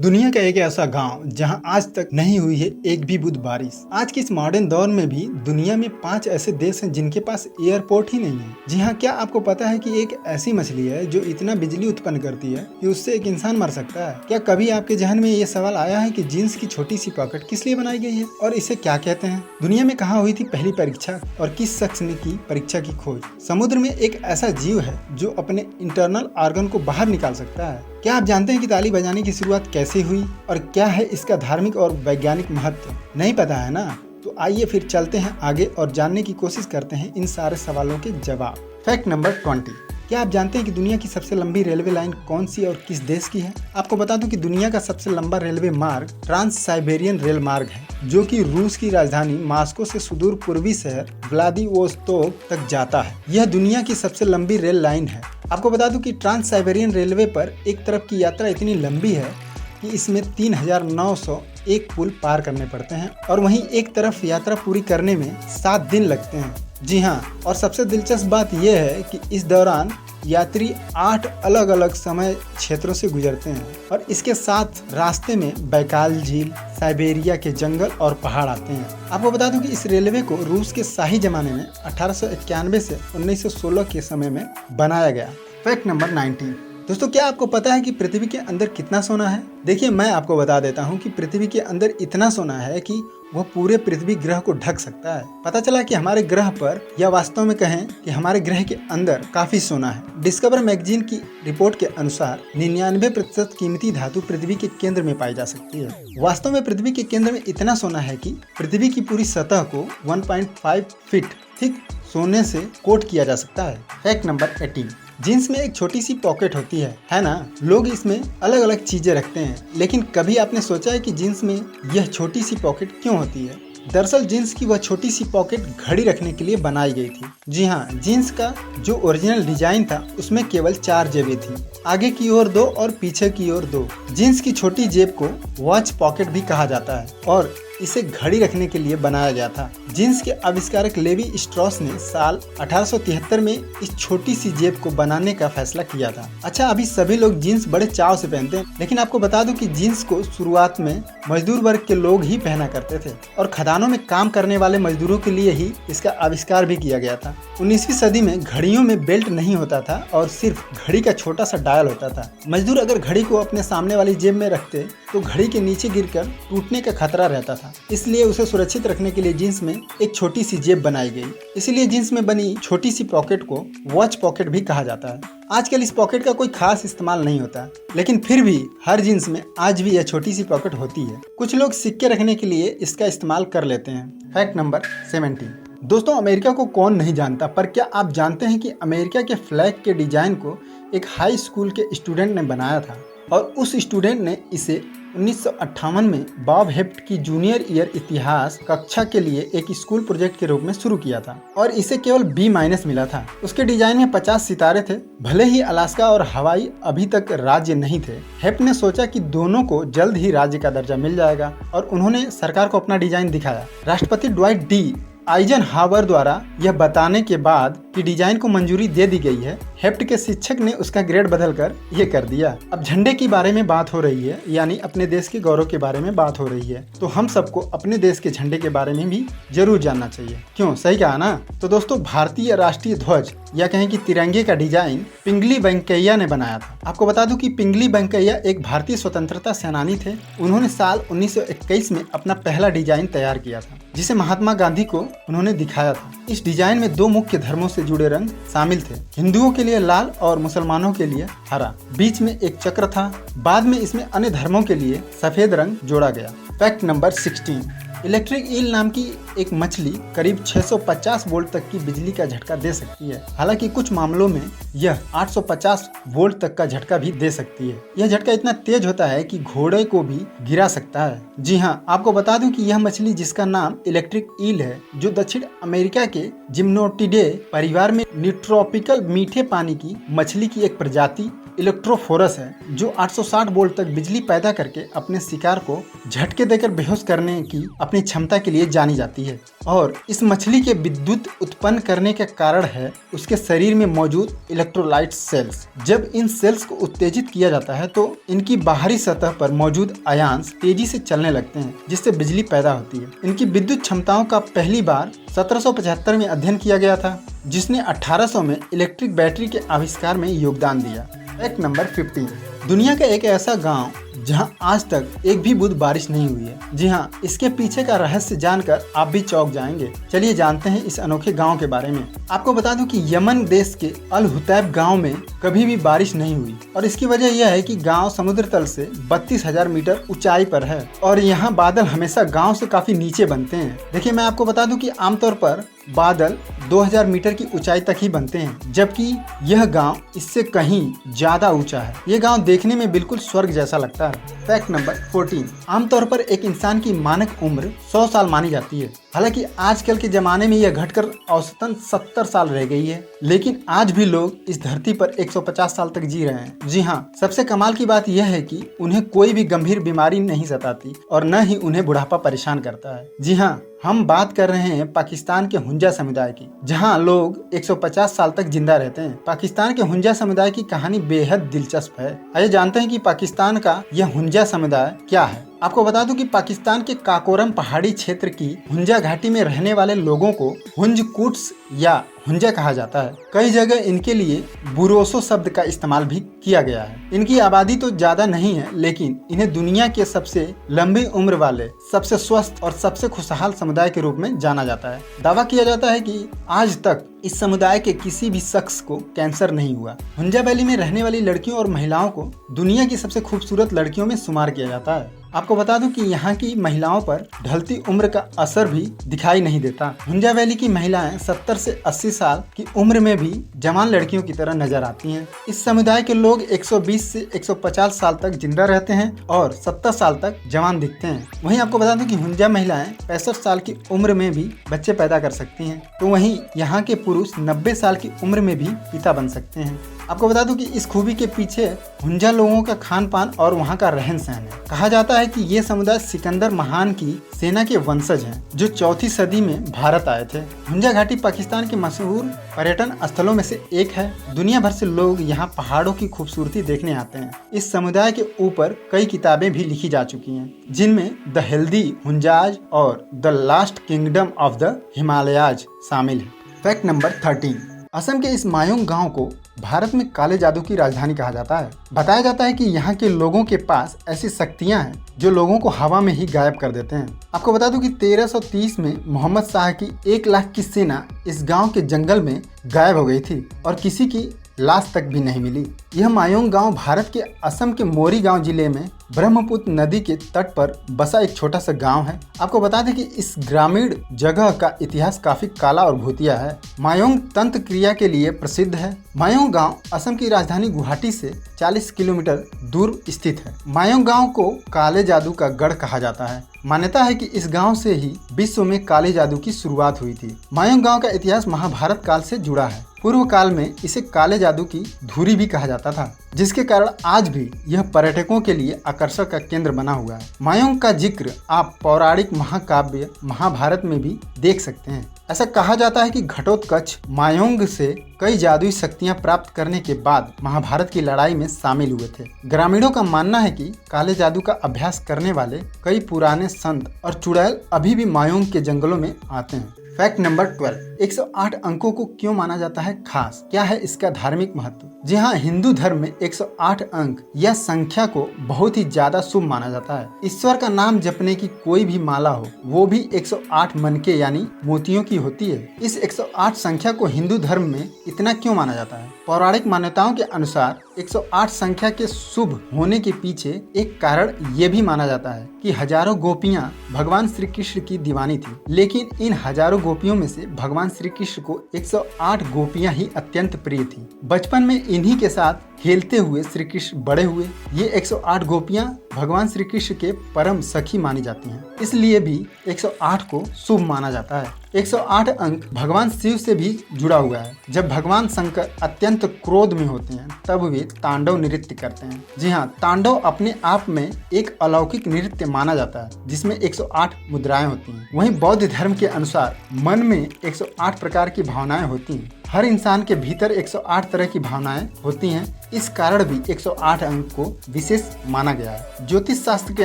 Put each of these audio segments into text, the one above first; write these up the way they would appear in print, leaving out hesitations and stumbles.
दुनिया का एक ऐसा गांव जहां आज तक नहीं हुई है एक भी बूंद बारिश। आज के इस मॉडर्न दौर में भी दुनिया में 5 ऐसे देश हैं जिनके पास एयरपोर्ट ही नहीं है। जी हाँ, क्या आपको पता है कि एक ऐसी मछली है जो इतना बिजली उत्पन्न करती है कि उससे एक इंसान मर सकता है। क्या कभी आपके जहन में ये सवाल आया है कि जींस की छोटी सी पॉकेट किस लिए बनाई गई है और इसे क्या कहते हैं? दुनिया में कहाँ हुई थी पहली परीक्षा और किस शख्स ने की परीक्षा की खोज? समुद्र में एक ऐसा जीव है जो अपने इंटरनल ऑर्गन को बाहर निकाल सकता है। क्या आप जानते हैं कि ताली बजाने की शुरुआत कैसे हुई और क्या है इसका धार्मिक और वैज्ञानिक महत्व? नहीं पता है ना? तो आइए फिर चलते हैं आगे और जानने की कोशिश करते हैं इन सारे सवालों के जवाब। Fact number 20। क्या आप जानते हैं कि दुनिया की सबसे लंबी रेलवे लाइन कौन सी और किस देश की है? आपको बता दूं कि दुनिया का सबसे लंबा रेलवे मार्ग ट्रांस साइबेरियन रेल मार्ग है, जो कि रूस की राजधानी मॉस्को से सुदूर पूर्वी शहर व्लादिवोस्तोक तक जाता है। यह दुनिया की सबसे लंबी रेल लाइन है। आपको बता दूं कि ट्रांस साइबेरियन रेलवे पर एक तरफ की यात्रा इतनी लंबी है कि इसमें 3901 पुल पार करने पड़ते हैं और वहीं एक तरफ यात्रा पूरी करने में 7 दिन लगते हैं। जी हाँ, और सबसे दिलचस्प बात यह है कि इस दौरान यात्री 8 अलग अलग समय क्षेत्रों से गुजरते हैं और इसके साथ रास्ते में बैकाल झील, साइबेरिया के जंगल और पहाड़ आते हैं। आपको बता दूं कि इस रेलवे को रूस के शाही जमाने में 1891 से 1916 के समय में बनाया गया। Fact number 19। दोस्तों, क्या आपको पता है कि पृथ्वी के अंदर कितना सोना है? देखिए, मैं आपको बता देता हूँ कि पृथ्वी के अंदर इतना सोना है कि वह पूरे पृथ्वी ग्रह को ढक सकता है। पता चला कि हमारे ग्रह पर, या वास्तव में कहें कि हमारे ग्रह के अंदर काफी सोना है। डिस्कवर मैगजीन की रिपोर्ट के अनुसार 99% कीमती धातु पृथ्वी के केंद्र में पाई जा सकती है। वास्तव में पृथ्वी के केंद्र में इतना सोना है कि पृथ्वी की पूरी सतह को 1.5 फीट थिक सोने से कोट किया जा सकता है। Fact number 18। जीन्स में एक छोटी सी पॉकेट होती है ना? लोग इसमें अलग अलग चीजें रखते हैं, लेकिन कभी आपने सोचा है कि जीन्स में यह छोटी सी पॉकेट क्यों होती है? दरअसल जीन्स की वह छोटी सी पॉकेट घड़ी रखने के लिए बनाई गई थी। जी हाँ, जीन्स का जो ओरिजिनल डिजाइन था उसमें केवल 4 जेबें थी, आगे की ओर 2 और पीछे की ओर 2। जीन्स की छोटी जेब को वॉच पॉकेट भी कहा जाता है और इसे घड़ी रखने के लिए बनाया गया था। जीन्स के आविष्कारक लेवी स्ट्रॉस ने साल 1873 में इस छोटी सी जेब को बनाने का फैसला किया था। अच्छा, अभी सभी लोग जीन्स बड़े चाव से पहनते हैं, लेकिन आपको बता दूं कि जीन्स को शुरुआत में मजदूर वर्ग के लोग ही पहना करते थे और खदानों में काम करने वाले मजदूरों के लिए ही इसका आविष्कार भी किया गया था। 19वीं सदी में घड़ियों में बेल्ट नहीं होता था और सिर्फ घड़ी का छोटा सा डायल होता था। मजदूर अगर घड़ी को अपने सामने वाली जेब में रखते तो घड़ी के नीचे गिरकर टूटने का खतरा रहता था। इसलिए उसे सुरक्षित रखने के लिए जीन्स में एक छोटी सी जेब बनाई गई। इसलिए जीन्स में बनी छोटी सी पॉकेट को वॉच पॉकेट भी कहा जाता है। आजकल इस पॉकेट का कोई खास इस्तेमाल नहीं होता, लेकिन फिर भी हर जीन्स में आज भी यह छोटी सी पॉकेट होती है। कुछ लोग सिक्के रखने के लिए इसका इस्तेमाल कर लेते हैं। Fact number 17। दोस्तों, अमेरिका को कौन नहीं जानता, पर क्या आप जानते हैं कि अमेरिका के फ्लैग के डिजाइन को एक हाई स्कूल के स्टूडेंट ने बनाया था और उस स्टूडेंट ने इसे 1958 में बॉब हेफ्ट की जूनियर ईयर इतिहास कक्षा के लिए एक स्कूल प्रोजेक्ट के रूप में शुरू किया था और इसे केवल B- मिला था। उसके डिजाइन में 50 सितारे थे। भले ही अलास्का और हवाई अभी तक राज्य नहीं थे, हेफ्ट ने सोचा कि दोनों को जल्द ही राज्य का दर्जा मिल जाएगा और उन्होंने सरकार को अपना डिजाइन दिखाया। राष्ट्रपति ड्वाइट डी आइजनहावर द्वारा यह बताने के बाद कि डिजाइन को मंजूरी दे दी गई है, हेफ्ट के शिक्षक ने उसका ग्रेड बदलकर ये कर दिया। अब झंडे के बारे में बात हो रही है, यानी अपने देश के गौरव के बारे में बात हो रही है, तो हम सबको अपने देश के झंडे के बारे में भी जरूर जानना चाहिए। क्यों, सही कहा ना? तो दोस्तों, भारतीय राष्ट्रीय ध्वज या कहें कि तिरंगे का डिजाइन पिंगली वेंकैया ने बनाया था। आपको बता दूं कि पिंगली वेंकैया एक भारतीय स्वतंत्रता सेनानी थे। उन्होंने साल 1921 में अपना पहला डिजाइन तैयार किया था, जिसे महात्मा गांधी को उन्होंने दिखाया था। इस डिजाइन में 2 मुख्य धर्मों से जुड़े रंग शामिल थे, हिंदुओं के लिए लाल और मुसलमानों के लिए हरा। बीच में एक चक्र था। बाद में इसमें अन्य धर्मों के लिए सफेद रंग जोड़ा गया। Fact number 16। इलेक्ट्रिक ईल नाम की एक मछली करीब 650 वोल्ट तक की बिजली का झटका दे सकती है। हालांकि कुछ मामलों में यह 850 वोल्ट तक का झटका भी दे सकती है। यह झटका इतना तेज होता है कि घोड़े को भी गिरा सकता है। जी हाँ, आपको बता दूं कि यह मछली, जिसका नाम इलेक्ट्रिक ईल है, जो दक्षिण अमेरिका के जिम्नोटिडे परिवार में न्यूट्रॉपिकल मीठे पानी की मछली की एक प्रजाति इलेक्ट्रोफोरस है जो 860 वोल्ट तक बिजली पैदा करके अपने शिकार को झटके देकर बेहोश करने की अपनी क्षमता के लिए जानी जाती है। और इस मछली के विद्युत उत्पन्न करने का कारण है उसके शरीर में मौजूद इलेक्ट्रोलाइट सेल्स। जब इन सेल्स को उत्तेजित किया जाता है तो इनकी बाहरी सतह पर मौजूद आयन्स तेजी से चलने लगते हैं, जिससे बिजली पैदा होती है। इनकी विद्युत क्षमताओं का पहली बार 1775 में अध्ययन किया गया था, जिसने 1800 में इलेक्ट्रिक बैटरी के आविष्कार में योगदान दिया। फैक्ट नंबर 15, दुनिया का एक ऐसा गांव जहां आज तक एक भी बूंद बारिश नहीं हुई है। जी हां, इसके पीछे का रहस्य जानकर आप भी चौंक जाएंगे। चलिए जानते हैं इस अनोखे गांव के बारे में। आपको बता दूं कि यमन देश के अल हुतैब गांव में कभी भी बारिश नहीं हुई और इसकी वजह यह है कि गांव समुद्र तल से 32,000 मीटर ऊंचाई पर है और यहाँ बादल हमेशा गांव से काफी नीचे बनते हैं। देखिए, मैं आपको बता दूं कि आमतौर पर बादल 2000 मीटर की ऊंचाई तक ही बनते हैं, जबकि यह गांव इससे कहीं ज्यादा ऊंचा है। यह गांव देखने में बिल्कुल स्वर्ग जैसा लगता है। फैक्ट नंबर 14, आमतौर पर एक इंसान की मानक उम्र 100 साल मानी जाती है। हालांकि आजकल के जमाने में यह घटकर औसतन 70 साल रह गई है, लेकिन आज भी लोग इस धरती पर 150 साल तक जी रहे हैं। जी हाँ, सबसे कमाल की बात यह है कि उन्हें कोई भी गंभीर बीमारी नहीं सताती और न ही उन्हें बुढ़ापा परेशान करता है। जी हाँ, हम बात कर रहे हैं पाकिस्तान के हुंजा समुदाय की, जहां लोग 150 साल तक जिंदा रहते हैं। पाकिस्तान के हुंजा समुदाय की कहानी बेहद दिलचस्प है। आइए जानते हैं कि पाकिस्तान का यह हुंजा समुदाय क्या है। आपको बता दूं कि पाकिस्तान के काकोरम पहाड़ी क्षेत्र की हुंजा घाटी में रहने वाले लोगों को हुंजकुट्स या हुंजा कहा जाता है। कई जगह इनके लिए बुरोसो शब्द का इस्तेमाल भी किया गया है। इनकी आबादी तो ज्यादा नहीं है, लेकिन इन्हें दुनिया के सबसे लंबी उम्र वाले, सबसे स्वस्थ और सबसे खुशहाल समुदाय के रूप में जाना जाता है। दावा किया जाता है कि आज तक इस समुदाय के किसी भी शख्स को कैंसर नहीं हुआ। हुंजा वैली में रहने वाली लड़कियों और महिलाओं को दुनिया की सबसे खूबसूरत लड़कियों में शुमार किया जाता है। आपको बता दूं कि यहाँ की महिलाओं पर ढलती उम्र का असर भी दिखाई नहीं देता। हुंजा वैली की महिलाएं 70 से 80 साल की उम्र में भी जवान लड़कियों की तरह नजर आती हैं। इस समुदाय के लोग 120 से 150 साल तक जिंदा रहते हैं और 70 साल तक जवान दिखते हैं। वहीं आपको बता दूं कि हुंजा महिलाएं 65 साल की उम्र में भी बच्चे पैदा कर सकती हैं, तो वहीं यहाँ के पुरुष 90 साल की उम्र में भी पिता बन सकते हैं। आपको बता दूं कि इस खूबी के पीछे हुंजा लोगों का खान पान और वहाँ का रहन सहन है। कहा जाता है कि ये समुदाय सिकंदर महान की सेना के वंशज हैं, जो 4वीं सदी में भारत आए थे। हुंजा घाटी पाकिस्तान के मशहूर पर्यटन स्थलों में से एक है। दुनिया भर से लोग यहाँ पहाड़ों की खूबसूरती देखने आते हैं। इस समुदाय के ऊपर कई किताबें भी लिखी जा चुकी हैं, जिनमें द हेल्दी हुंजाज और the last kingdom of the Himalayas शामिल है। फैक्ट नंबर 13, असम के इस मायोंग गांव को भारत में काले जादू की राजधानी कहा जाता है। बताया जाता है कि यहाँ के लोगों के पास ऐसी शक्तियाँ हैं जो लोगों को हवा में ही गायब कर देते हैं। आपको बता दूं कि 1330 में मोहम्मद शाह की 1 लाख की सेना इस गांव के जंगल में गायब हो गई थी और किसी की लाश तक भी नहीं मिली। यह मायोंग गांव भारत के असम के मोरीगांव जिले में ब्रह्मपुत्र नदी के तट पर बसा एक छोटा सा गांव है। आपको बता दें कि इस ग्रामीण जगह का इतिहास काफी काला और भूतिया है। मायोंग तंत्र क्रिया के लिए प्रसिद्ध है। मायोंग गांव असम की राजधानी गुवाहाटी से 40 किलोमीटर दूर स्थित है। मायोंग गांव को काले जादू का गढ़ कहा जाता है। मान्यता है कि इस गांव से ही विश्व में काले जादू की शुरुआत हुई थी। मायोंग गांव का इतिहास महाभारत काल से जुड़ा है। पूर्व काल में इसे काले जादू की धुरी भी कहा जाता था, जिसके कारण आज भी यह पर्यटकों के लिए आकर्षण का केंद्र बना हुआ है। मायोंग का जिक्र आप पौराणिक महाकाव्य महाभारत में भी देख सकते हैं। ऐसा कहा जाता है कि घटोत्कच मायोंग से कई जादुई शक्तियां प्राप्त करने के बाद महाभारत की लड़ाई में शामिल हुए थे। ग्रामीणों का मानना है कि काले जादू का अभ्यास करने वाले कई पुराने संत और चुड़ैल अभी भी मायोंग के जंगलों में आते हैं। फैक्ट नंबर 12, 108 अंकों को क्यों माना जाता है खास? क्या है इसका धार्मिक महत्व? जी हाँ, हिंदू धर्म में 108 अंक या संख्या को बहुत ही ज्यादा शुभ माना जाता है। ईश्वर का नाम जपने की कोई भी माला हो, वो भी 108 मनके यानी मोतियों की होती है। इस 108 संख्या को हिंदू धर्म में इतना क्यों माना जाता है? पौराणिक मान्यताओं के अनुसार 108 संख्या के शुभ होने के पीछे एक कारण ये भी माना जाता है कि हजारों गोपियां भगवान श्री कृष्ण की दीवानी थी, लेकिन इन हजारों गोपियों में से भगवान श्री कृष्ण को 108 गोपियां ही अत्यंत प्रिय थी। बचपन में इन्हीं के साथ खेलते हुए श्री कृष्ण बड़े हुए। ये 108 गोपियां भगवान श्री कृष्ण के परम सखी मानी जाती हैं, इसलिए भी 108 को शुभ माना जाता है। 108 अंक भगवान शिव से भी जुड़ा हुआ है। जब भगवान शंकर अत्यंत क्रोध में होते हैं तब वे तांडव नृत्य करते हैं। जी हाँ, तांडव अपने आप में एक अलौकिक नृत्य माना जाता है जिसमें 108 मुद्राएं होती हैं। वहीं बौद्ध धर्म के अनुसार मन में 108 प्रकार की भावनाएं होती हैं। हर इंसान के भीतर 108 तरह की भावनाएं होती हैं। इस कारण भी 108 अंक को विशेष माना गया है। ज्योतिष शास्त्र के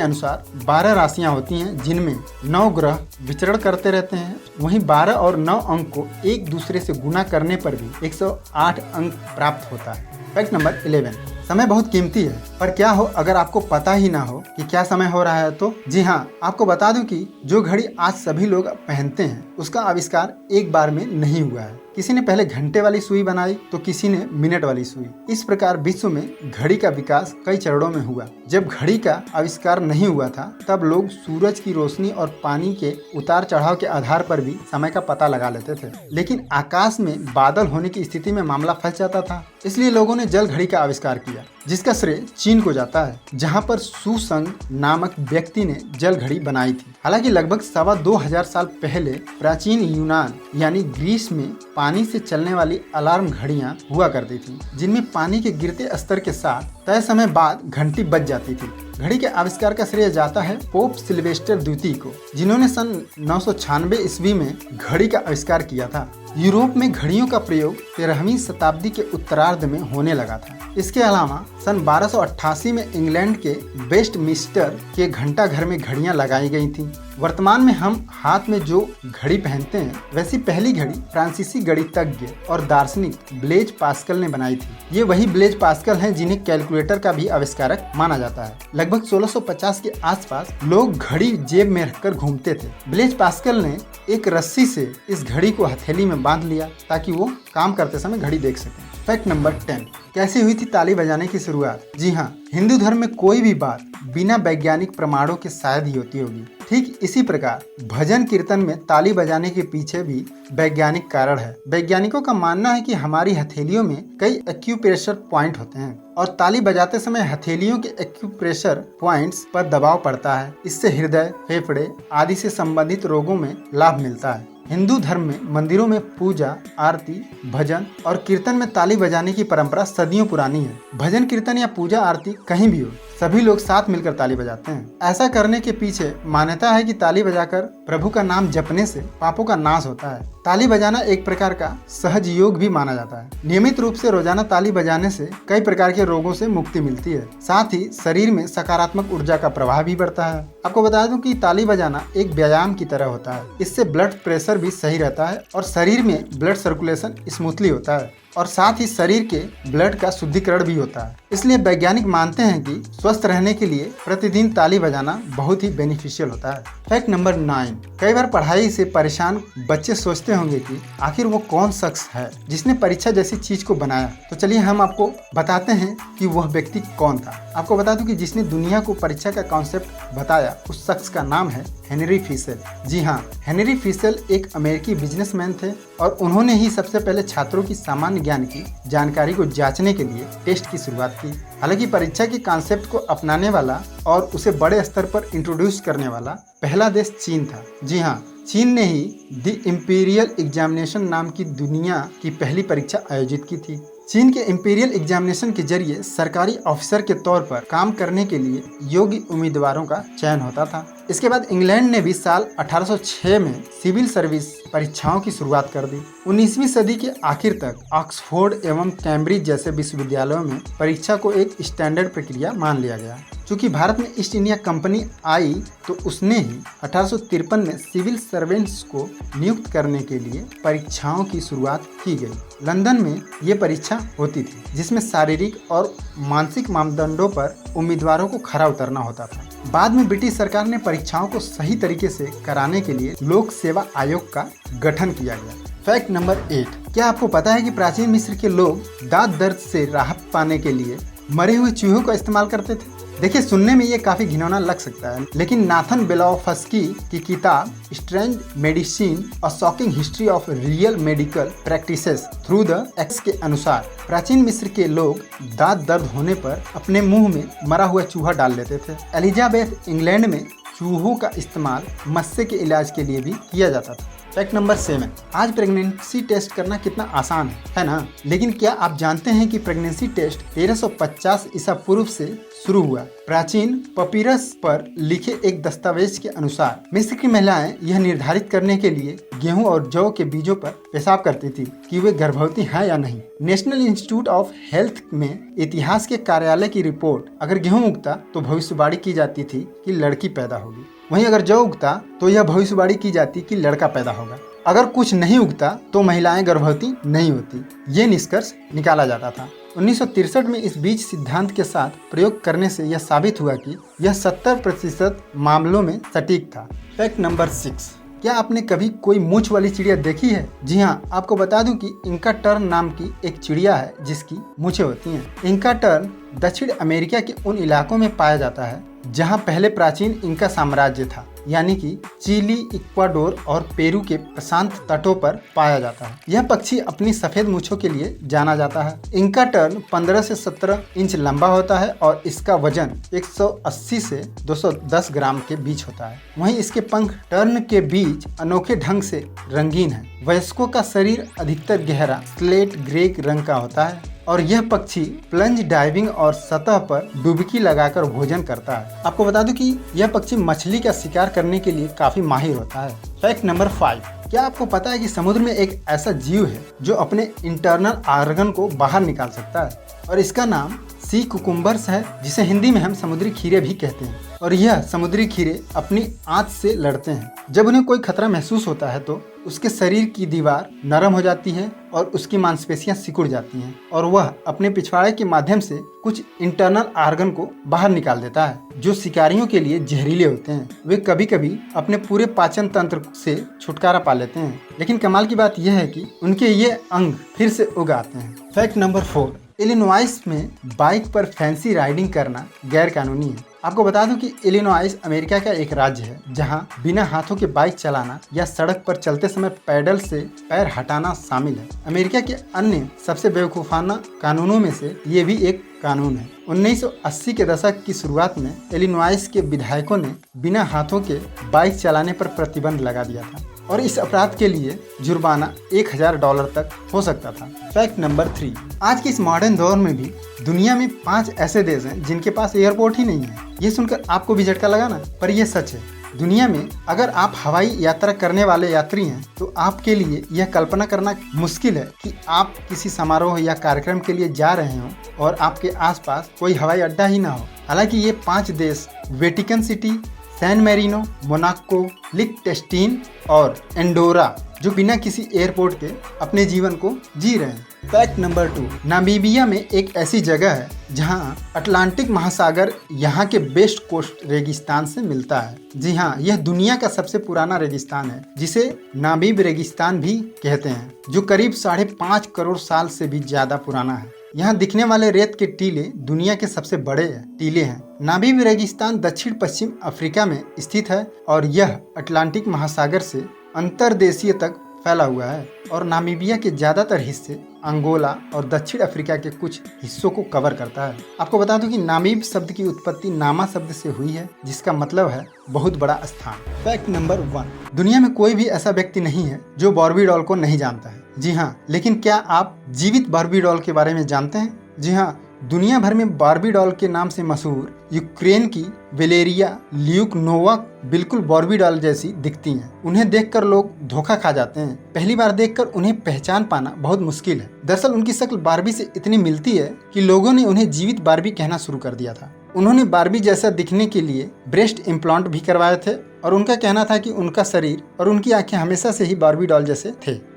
अनुसार 12 राशियां होती हैं जिनमें 9 ग्रह विचरण करते रहते हैं। वहीं 12 और 9 अंक को एक दूसरे से गुना करने पर भी 108 अंक प्राप्त होता है। फैक्ट नंबर 11, समय बहुत कीमती है, पर क्या हो अगर आपको पता ही ना हो कि क्या समय हो रहा है तो? जी हाँ, आपको बता दूं कि जो घड़ी आज सभी लोग पहनते हैं उसका आविष्कार एक बार में नहीं हुआ है। किसी ने पहले घंटे वाली सुई बनाई तो किसी ने मिनट वाली सुई। इस प्रकार विश्व में घड़ी का विकास कई चरणों में हुआ। जब घड़ी का आविष्कार नहीं हुआ था तब लोग सूरज की रोशनी और पानी के उतार चढ़ाव के आधार पर भी समय का पता लगा लेते थे, लेकिन आकाश में बादल होने की स्थिति में मामला फंस जाता था। इसलिए लोगों ने जल घड़ी का आविष्कार किया, जिसका श्रेय चीन को जाता है, जहां पर सुसंग नामक व्यक्ति ने जल घड़ी बनाई थी। हालांकि लगभग 2,2500 साल पहले प्राचीन यूनान यानी ग्रीस में पानी से चलने वाली अलार्म घड़ियां हुआ करती थी, जिनमें पानी के गिरते स्तर के साथ तय समय बाद घंटी बज जाती थी। घड़ी के आविष्कार का श्रेय जाता है पोप सिल्वेस्टर द्वितीय को, जिन्होंने सन 996 ईस्वी में घड़ी का आविष्कार किया था। यूरोप में घड़ियों का प्रयोग 13वीं शताब्दी के उत्तरार्ध में होने लगा था। इसके अलावा सन 1288 में इंग्लैंड के वेस्टमिंस्टर के घंटाघर में घड़ियां लगाई गई थीं। वर्तमान में हम हाथ में जो घड़ी पहनते हैं वैसी पहली घड़ी फ्रांसीसी गणितज्ञ और दार्शनिक ब्लेज पास्कल ने बनाई थी। ये वही ब्लेज पास्कल हैं जिन्हें कैलकुलेटर का भी आविष्कारक माना जाता है। लगभग 1650 के आसपास लोग घड़ी जेब में रखकर घूमते थे। ब्लेज पास्कल ने एक रस्सी से इस घड़ी को हथेली में बांध लिया ताकि वो काम करते समय घड़ी देख सकें। फैक्ट नंबर 10, कैसे हुई थी ताली बजाने की शुरुआत? जी हाँ, हिंदू धर्म में कोई भी बात बिना वैज्ञानिक प्रमाणों के शायद ही होती होगी। ठीक इसी प्रकार भजन कीर्तन में ताली बजाने के पीछे भी वैज्ञानिक कारण है। वैज्ञानिकों का मानना है कि हमारी हथेलियों में कई एक्यूप्रेशर पॉइंट होते हैं और ताली बजाते समय हथेलियों के एक्यूप्रेशर पॉइंट्स पर दबाव पड़ता है। इससे हृदय, फेफड़े आदि से संबंधित रोगों में लाभ मिलता है। हिंदू धर्म में मंदिरों में पूजा, आरती, भजन और कीर्तन में ताली बजाने की परंपरा सदियों पुरानी है। भजन, कीर्तन या पूजा आरती कहीं भी हो, सभी लोग साथ मिलकर ताली बजाते हैं। ऐसा करने के पीछे मान्यता है कि ताली बजाकर प्रभु का नाम जपने से पापों का नाश होता है। ताली बजाना एक प्रकार का सहज योग भी माना जाता है। नियमित रूप से रोजाना ताली बजाने से कई प्रकार के रोगों से मुक्ति मिलती है। साथ ही शरीर में सकारात्मक ऊर्जा का प्रवाह भी बढ़ता है। आपको बता दूं कि ताली बजाना एक व्यायाम की तरह होता है। इससे ब्लड प्रेशर भी सही रहता है और शरीर में ब्लड सर्कुलेशन स्मूथली होता है और साथ ही शरीर के ब्लड का शुद्धिकरण भी होता है। इसलिए वैज्ञानिक मानते हैं कि स्वस्थ रहने के लिए प्रतिदिन ताली बजाना बहुत ही बेनिफिशियल होता है। फैक्ट नंबर 9, कई बार पढ़ाई से परेशान बच्चे सोचते होंगे कि आखिर वो कौन शख्स है जिसने परीक्षा जैसी चीज को बनाया। तो चलिए हम आपको बताते हैं कि वह व्यक्ति कौन था। आपको बता दूं कि जिसने दुनिया को परीक्षा का कॉन्सेप्ट बताया उस शख्स का नाम है हेनरी फीसेल। जी हाँ, हेनरी फीसेल एक अमेरिकी बिजनेसमैन थे और उन्होंने ही सबसे पहले छात्रों की सामान्य ज्ञान की जानकारी को जांचने के लिए टेस्ट की शुरुआत की। हालांकि परीक्षा के कॉन्सेप्ट को अपनाने वाला और उसे बड़े स्तर पर इंट्रोड्यूस करने वाला पहला देश चीन था। जी हाँ, चीन ने ही द इंपीरियल एग्जामिनेशन नाम की दुनिया की पहली परीक्षा आयोजित की थी। चीन के इंपीरियल एग्जामिनेशन के जरिए सरकारी ऑफिसर के तौर पर काम करने के लिए योग्य उम्मीदवारों का चयन होता था। इसके बाद इंग्लैंड ने भी साल 1806 में सिविल सर्विस परीक्षाओं की शुरुआत कर दी। 19वीं सदी के आखिर तक ऑक्सफोर्ड एवं कैम्ब्रिज जैसे विश्वविद्यालयों में परीक्षा को एक स्टैंडर्ड प्रक्रिया मान लिया गया। चूंकि भारत में ईस्ट इंडिया कंपनी आई तो उसने ही 1853 में सिविल सर्वेंट्स को नियुक्त करने के लिए परीक्षाओं की शुरुआत की गई। लंदन में ये परीक्षा होती थी जिसमें शारीरिक और मानसिक मापदंडों पर उम्मीदवारों को खरा उतरना होता था। बाद में ब्रिटिश सरकार ने परीक्षाओं को सही तरीके से कराने के लिए लोक सेवा आयोग का गठन किया गया। फैक्ट नंबर 8, क्या आपको पता है कि प्राचीन मिस्र के लोग दांत दर्द से राहत पाने के लिए मरे हुए चूहों का इस्तेमाल करते थे? देखिए, सुनने में ये काफी घिनौना लग सकता है, लेकिन नाथन बेलाफस्की की किताब strange medicine a shocking history of real medical practices through the x के अनुसार प्राचीन मिस्र के लोग दांत दर्द होने पर अपने मुंह में मरा हुआ चूहा डाल लेते थे। एलिजाबेथ इंग्लैंड में चूहों का इस्तेमाल मत्स्य के इलाज के लिए भी किया जाता था। फैक्ट नंबर 7, आज प्रेगनेंसी टेस्ट करना कितना आसान है ना? लेकिन क्या आप जानते हैं कि प्रेगनेंसी टेस्ट 1350 ईसा पूर्व से शुरू हुआ? प्राचीन पपीरस पर लिखे एक दस्तावेज के अनुसार मिस्र की महिलाएं यह निर्धारित करने के लिए गेहूं और जौ के बीजों पर पेशाब करती थी कि वे गर्भवती हैं या नहीं। नेशनल इंस्टीट्यूट ऑफ हेल्थ में इतिहास के कार्यालय की रिपोर्ट, अगर गेहूं उगता तो भविष्यवाणी की जाती थी कि लड़की पैदा होगी, वहीं अगर जौ उगता तो यह भविष्यवाणी की जाती कि लड़का पैदा होगा। अगर कुछ नहीं उगता तो महिलाएं गर्भवती नहीं होती, ये निष्कर्ष निकाला जाता था। 1963 में इस बीज सिद्धांत के साथ प्रयोग करने से यह साबित हुआ कि यह 70% मामलों में सटीक था। फैक्ट नंबर 6, क्या आपने कभी कोई मूंछ वाली चिड़िया देखी है? जी हाँ, आपको बता दूं कि इंका टर्न नाम की एक चिड़िया है जिसकी मूंछें होती हैं। इंका टर्न दक्षिण अमेरिका के उन इलाकों में पाया जाता है जहां पहले प्राचीन इंका साम्राज्य था, यानी कि चिली, इक्वाडोर और पेरू के प्रशांत तटों पर पाया जाता है। यह पक्षी अपनी सफेद मूंछों के लिए जाना जाता है। इंका टर्न 15 से 17 इंच लंबा होता है और इसका वजन 180 से 210 ग्राम के बीच होता है। वहीं इसके पंख टर्न के बीच अनोखे ढंग से रंगीन है। वयस्कों का शरीर अधिकतर गहरा स्लेट ग्रे रंग का होता है और यह पक्षी प्लंज डाइविंग और सतह पर डुबकी लगाकर भोजन करता है। आपको बता दूं कि यह पक्षी मछली का शिकार करने के लिए काफी माहिर होता है। फैक्ट नंबर 5, क्या आपको पता है कि समुद्र में एक ऐसा जीव है जो अपने इंटरनल ऑर्गन को बाहर निकाल सकता है और इसका नाम सी कुकुम्बर्स है, जिसे हिंदी में हम समुद्री खीरे भी कहते हैं। और यह समुद्री खीरे अपनी आंत से लड़ते हैं। जब उन्हें कोई खतरा महसूस होता है तो उसके शरीर की दीवार नरम हो जाती है और उसकी मांसपेशियां सिकुड़ जाती हैं और वह अपने पिछवाड़े के माध्यम से कुछ इंटरनल ऑर्गन को बाहर निकाल देता है जो शिकारियों के लिए जहरीले होते हैं। वे कभी कभी अपने पूरे पाचन तंत्र से छुटकारा पा लेते हैं, लेकिन कमाल की बात यह है कि उनके ये अंग फिर से उग आते हैं। फैक्ट नंबर 4, इलिनॉइस में बाइक पर फैंसी राइडिंग करना गैर कानूनी है। आपको बता दूं कि इलिनॉइस अमेरिका का एक राज्य है जहां बिना हाथों के बाइक चलाना या सड़क पर चलते समय पैडल से पैर हटाना शामिल है। अमेरिका के अन्य सबसे बेवकूफाना कानूनों में से ये भी एक कानून है। 1980 के दशक की शुरुआत में इलिनॉइस के विधायकों ने बिना हाथों के बाइक चलाने पर प्रतिबंध लगा दिया था और इस अपराध के लिए जुर्माना $1000 तक हो सकता था। फैक्ट नंबर 3, आज के इस मॉडर्न दौर में भी दुनिया में 5 ऐसे देश हैं जिनके पास एयरपोर्ट ही नहीं है। ये सुनकर आपको भी झटका लगा ना, पर यह सच है। दुनिया में अगर आप हवाई यात्रा करने वाले यात्री हैं तो आपके लिए यह कल्पना करना मुश्किल है कि आप किसी समारोह या कार्यक्रम के लिए जा रहे हो और आपके आसपास कोई हवाई अड्डा ही ना हो। हालांकि ये 5 देश Vatican City, San Marino, Monaco, लिechtenstein और एंडोरा, जो बिना किसी एयरपोर्ट के अपने जीवन को जी रहे हैं। फैक्ट नंबर 2, नामीबिया में एक ऐसी जगह है जहां अटलांटिक महासागर यहां के वेस्ट कोस्ट रेगिस्तान से मिलता है। जी हाँ, यह दुनिया का सबसे पुराना रेगिस्तान है जिसे नामीब रेगिस्तान भी कहते हैं, जो करीब 5.5 करोड़ साल से भी ज्यादा पुराना है। यहाँ दिखने वाले रेत के टीले दुनिया के सबसे बड़े टीले हैं। नामीब रेगिस्तान दक्षिण पश्चिम अफ्रीका में स्थित है और यह अटलांटिक महासागर से अंतर्देशीय तक फैला हुआ है और नामीबिया के ज्यादातर हिस्से अंगोला और दक्षिण अफ्रीका के कुछ हिस्सों को कवर करता है। आपको बता दूं कि नामीब शब्द की उत्पत्ति नामा शब्द से हुई है जिसका मतलब है बहुत बड़ा स्थान। फैक्ट नंबर 1, दुनिया में कोई भी ऐसा व्यक्ति नहीं है जो बार्बी डॉल को नहीं जानता है। जी हाँ, लेकिन क्या आप जीवित बार्बी डॉल के बारे में जानते हैं? जी हाँ, दुनिया भर में बार्बी डॉल के नाम से मशहूर यूक्रेन की वेलेरिया ल्यूकनोवा बिल्कुल बार्बी डॉल जैसी दिखती हैं। उन्हें देखकर लोग धोखा खा जाते हैं। पहली बार देखकर उन्हें पहचान पाना बहुत मुश्किल है। दरअसल उनकी शक्ल बार्बी से इतनी मिलती है कि लोगों ने उन्हें जीवित बार्बी कहना शुरू कर दिया था। उन्होंने बार्बी जैसा दिखने के लिए ब्रेस्ट इम्प्लांट भी करवाए थे और उनका कहना था कि उनका शरीर और उनकी आंखें हमेशा से ही बार्बी डॉल जैसे थे।